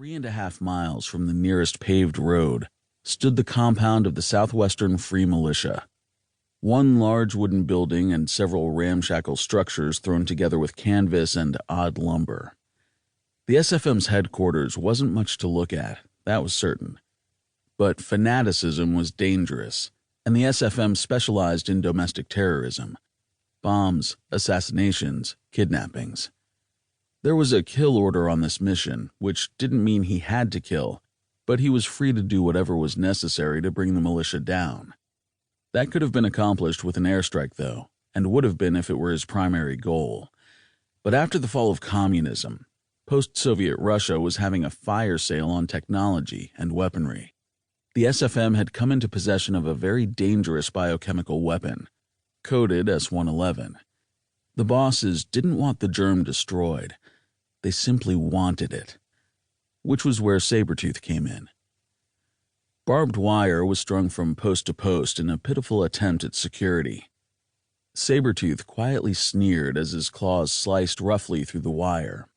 3.5 miles from the nearest paved road stood the compound of the Southwestern Free Militia. One large wooden building and several ramshackle structures thrown together with canvas and odd lumber. The SFM's headquarters wasn't much to look at, that was certain. But fanaticism was dangerous, and the SFM specialized in domestic terrorism. Bombs, assassinations, kidnappings. There was a kill order on this mission, which didn't mean he had to kill, but he was free to do whatever was necessary to bring the militia down. That could have been accomplished with an airstrike, though, and would have been if it were his primary goal. But after the fall of communism, post-Soviet Russia was having a fire sale on technology and weaponry. The SFM had come into possession of a very dangerous biochemical weapon, coded S-111. The bosses didn't want the germ destroyed. They simply wanted it, which was where Sabretooth came in. Barbed wire was strung from post to post in a pitiful attempt at security. Sabretooth quietly sneered as his claws sliced roughly through the wire.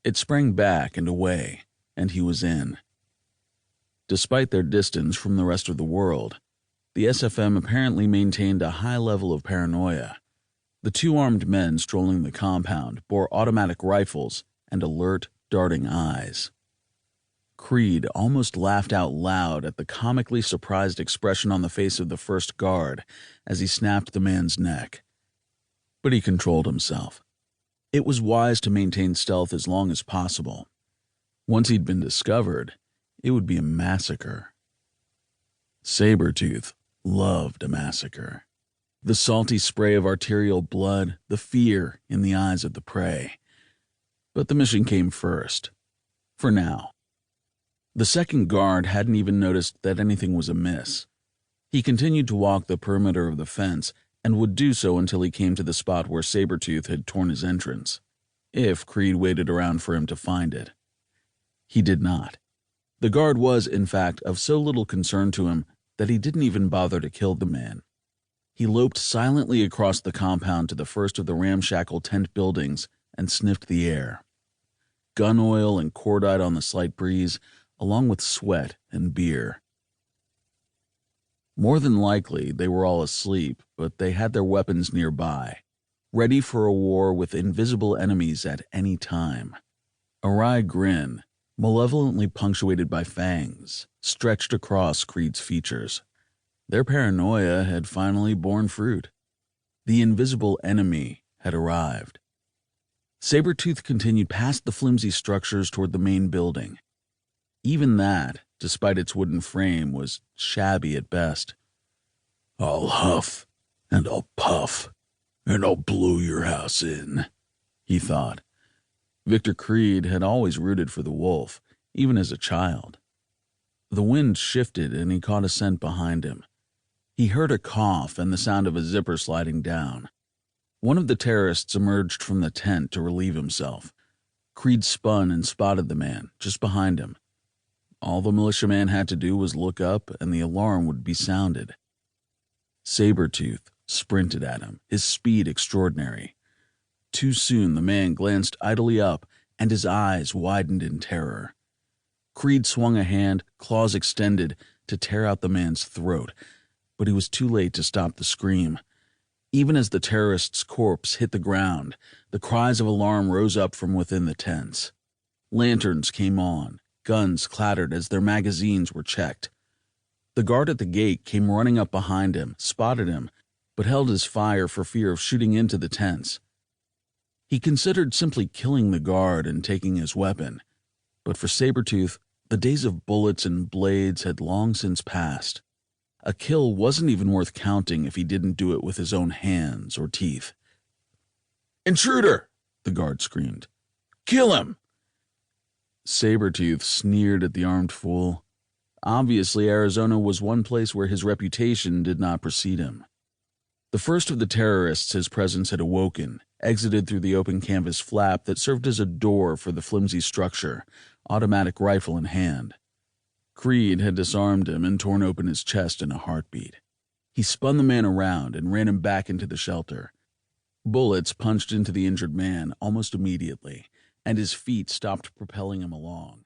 It sprang back and away, and he was in. Despite their distance from the rest of the world, the SFM apparently maintained a high level of paranoia. The two armed men strolling the compound bore automatic rifles and alert, darting eyes. Creed almost laughed out loud at the comically surprised expression on the face of the first guard as he snapped the man's neck. But he controlled himself. It was wise to maintain stealth as long as possible. Once he'd been discovered, it would be a massacre. Sabretooth loved a massacre. The salty spray of arterial blood, the fear in the eyes of the prey. But the mission came first. For now. The second guard hadn't even noticed that anything was amiss. He continued to walk the perimeter of the fence and would do so until he came to the spot where Sabretooth had torn his entrance, if Creed waited around for him to find it. He did not. The guard was, in fact, of so little concern to him that he didn't even bother to kill the man. He loped silently across the compound to the first of the ramshackle tent buildings and sniffed the air. Gun oil and cordite on the slight breeze, along with sweat and beer. More than likely, they were all asleep, but they had their weapons nearby, ready for a war with invisible enemies at any time. A wry grin, malevolently punctuated by fangs, stretched across Creed's features. Their paranoia had finally borne fruit. The invisible enemy had arrived. Sabretooth continued past the flimsy structures toward the main building. Even that, despite its wooden frame, was shabby at best. "I'll huff, and I'll puff, and I'll blow your house in," he thought. Victor Creed had always rooted for the wolf, even as a child. The wind shifted and he caught a scent behind him. He heard a cough and the sound of a zipper sliding down. One of the terrorists emerged from the tent to relieve himself. Creed spun and spotted the man, just behind him. All the militiaman had to do was look up and the alarm would be sounded. Sabretooth sprinted at him, his speed extraordinary. Too soon the man glanced idly up and his eyes widened in terror. Creed swung a hand, claws extended, to tear out the man's throat, but he was too late to stop the scream. Even as the terrorist's corpse hit the ground, the cries of alarm rose up from within the tents. Lanterns came on. Guns clattered as their magazines were checked. The guard at the gate came running up behind him, spotted him, but held his fire for fear of shooting into the tents. He considered simply killing the guard and taking his weapon, but for Sabretooth, the days of bullets and blades had long since passed. A kill wasn't even worth counting if he didn't do it with his own hands or teeth. "Intruder!" the guard screamed. "Kill him!" Sabretooth sneered at the armed fool. Obviously, Arizona was one place where his reputation did not precede him. The first of the terrorists his presence had awoken exited through the open canvas flap that served as a door for the flimsy structure, automatic rifle in hand. Creed had disarmed him and torn open his chest in a heartbeat. He spun the man around and ran him back into the shelter. Bullets punched into the injured man almost immediately, and his feet stopped propelling him along.